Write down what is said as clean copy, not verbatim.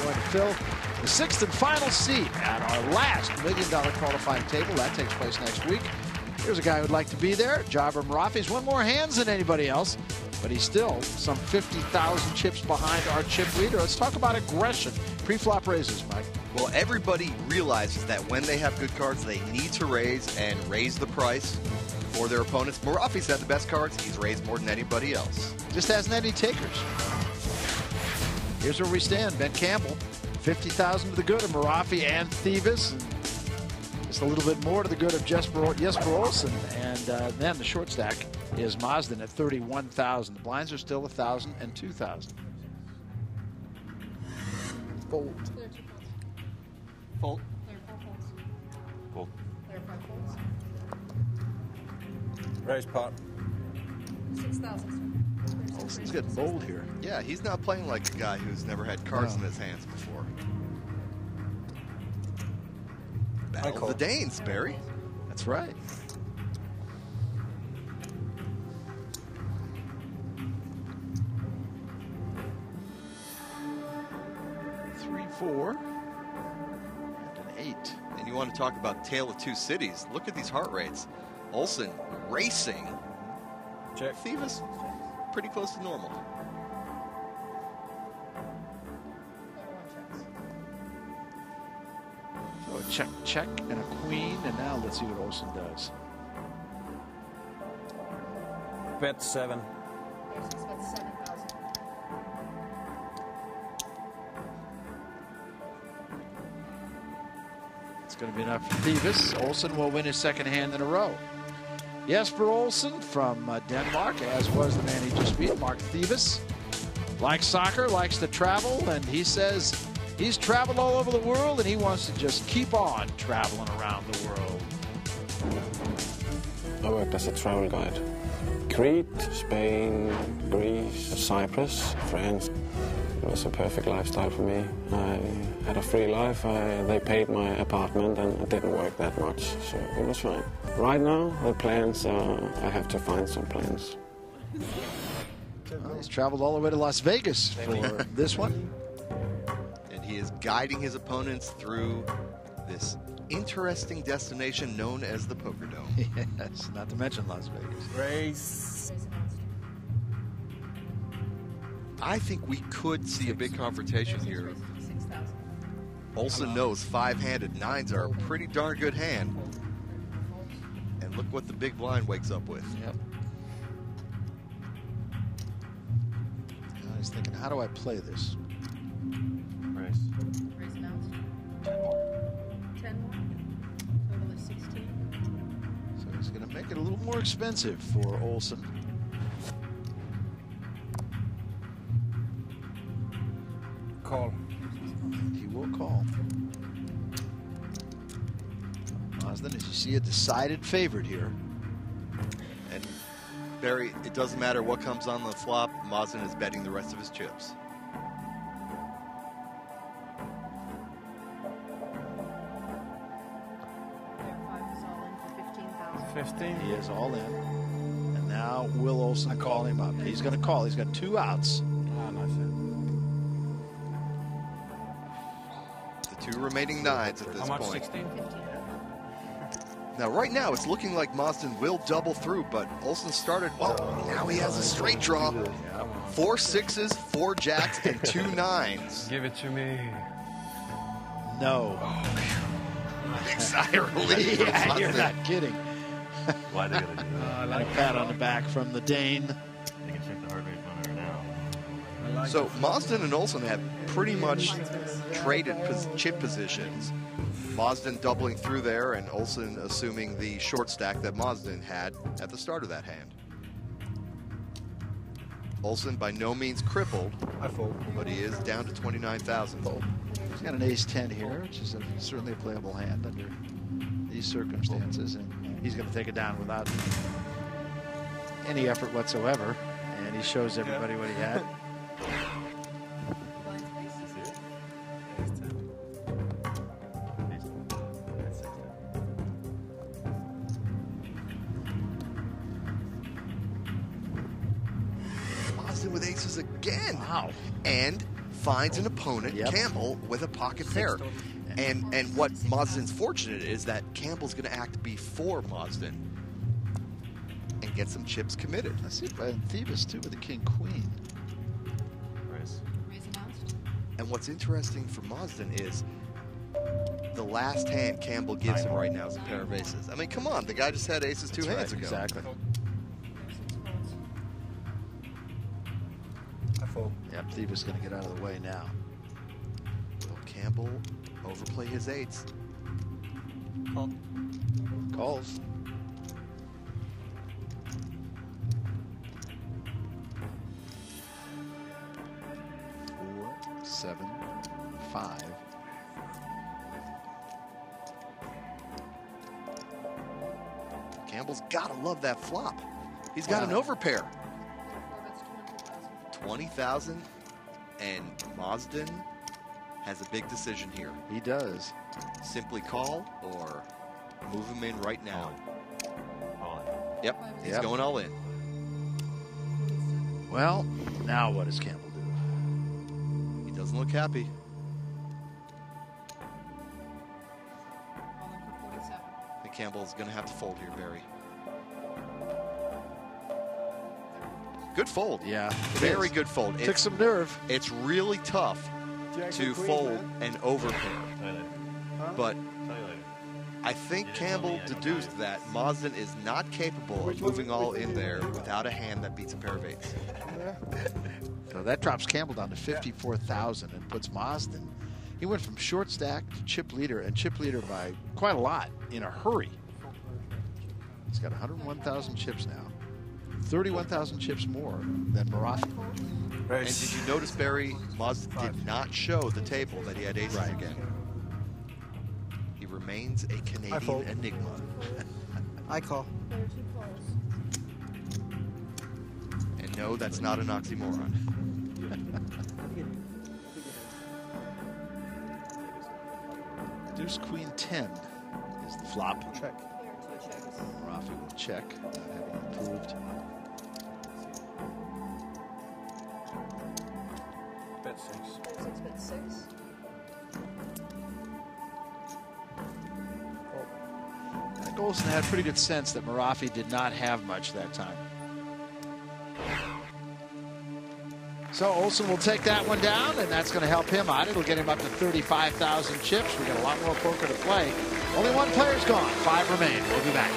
going to fill the sixth and final seat at our last $1 million qualifying table. That takes place next week. Here's a guy who'd like to be there. Jabbar Marafi. He's won more hands than anybody else, but he's still some 50,000 chips behind our chip leader. Let's talk about aggression. Pre-flop raises, Mike. Well, everybody realizes that when they have good cards, they need to raise and raise the price for their opponents. Marafi's had the best cards. He's raised more than anybody else. Just hasn't any takers. Here's where we stand. Ben Campbell, 50,000 to the good of Marafi and Thievis. And just a little bit more to the good of Jesper Olsen. And then the short stack is Mazden at 31,000. The blinds are still 1,000 and 2,000. Fold. Fold. Fold. Raise pot. 6,000. Olsen's getting bold here. Yeah, he's not playing like a guy who's never had cards in his hands before. Battle of the Danes, Barry. That's right. Three, four, and an 8. And you want to talk about Tale of Two Cities. Look at these heart rates. Olsen racing. Check. Thievis pretty close to normal. So a check, check, and a queen, and now let's see what Olsen does. Bet 7. That's 7,000. It's going to be enough for Thievis. Olsen will win his second hand in a row. Jesper Olsen from Denmark, as was the man he just beat, Mark Thievis. Likes soccer, likes to travel, and he says he's traveled all over the world and he wants to just keep on traveling around the world. I worked as a travel guide. Crete, Spain, Greece, Cyprus, France. It was a perfect lifestyle for me. I had a free life. They paid my apartment and it didn't work that much, so it was fine. Right now, the plans are I have to find some plans. Well, he's traveled all the way to Las Vegas for this one. And he is guiding his opponents through this interesting destination known as the Poker Dome. Yes, not to mention Las Vegas. Raise. I think we could see a big confrontation here. 6,000. Olsen knows five-handed nines are a pretty darn good hand. And look what the big blind wakes up with. Yep. Now he's thinking, how do I play this? Raise. Raise announced. 10 more. Total is 16. So he's going to make it a little more expensive for Olsen. Call. He will call. Mazden, as you see, a decided favorite here. And Barry, it doesn't matter what comes on the flop, Mazden is betting the rest of his chips. Player 5 is all in for 15,000. 15. He is all in. And now Will Olsen call him up. He's going to call. He's got two outs. Ah, nice. The two remaining nines at this How much? point. 16? 15. Now, right now, it's looking like Mazden will double through, but Olsen started. Oh, now he has a straight draw. 4 sixes, 4 jacks, and 2 nines. Give it to me. No. Big sigh of relief for Yeah, you're Mazden. not kidding. Why they gotta do that? And a pat on the back from the Dane. They can check the heart rate monitor now. So Mazden and Olsen have pretty much traded chip positions. Mazden doubling through there, and Olsen assuming the short stack that Mazden had at the start of that hand. Olsen by no means crippled, I fold. but he is down to 29,000. He's got an ace-10 here, which is certainly a playable hand under these circumstances. And he's going to take it down without any effort whatsoever. And he shows everybody what he had. Mazden with aces again. Wow. And finds an opponent, Yep. Campbell, with a pocket pair. And what Mazden's fortunate is that Campbell's going to act before Mazden and get some chips committed. I see Thebus too with the king queen. Raise. Raise announced. And what's interesting for Mazden is the last hand Campbell gives him right now is a pair of aces. I mean, come on, the guy just had aces two That's hands right, ago. Exactly. There's 6 folds. I fold. Yep, Thebus going to get out of the way now. Will Campbell overplay his eights? Call. Calls. Four, 7, 5. Campbell's got to love that flop. He's got an overpair. 4 bets 20,000. 20,000, and Mazden has a big decision here. He does. Simply call or move him in right now. All in. Yep, he's Yep. going all in. Well, now what does Campbell do? He doesn't look happy. All in for 47. I think Campbell's going to have to fold here, Barry. Good fold. Yeah, it Very is. good fold. Took It's, some nerve. it's really tough to fold an overpair. Tell you later. But Tell you later. I think You didn't Campbell tell me I can deduced buy that Mazden is not capable of moving all in there without a hand that beats a pair of eights. So that drops Campbell down to 54,000 and puts Mazden. He went from short stack to chip leader, and chip leader by quite a lot in a hurry. He's got 101,000 chips now. 31,000 chips more than Marafi. And did you notice, Barry, Mazden did not show the table that he had aces again. He remains a Canadian fold. enigma. I call. There are 2 calls. And no, that's not an oxymoron. Deuce Queen 10 is the flop. Check. There are 2 checks. Marafi will check, not having improved. Bet 6. There are 6 bets 6. I think Olsen had pretty good sense that Marafi did not have much that time. So Olsen will take that one down, and that's going to help him out. It'll get him up to 35,000 chips. We got a lot more poker to play. Only one player's gone. 5 remain. We'll be back.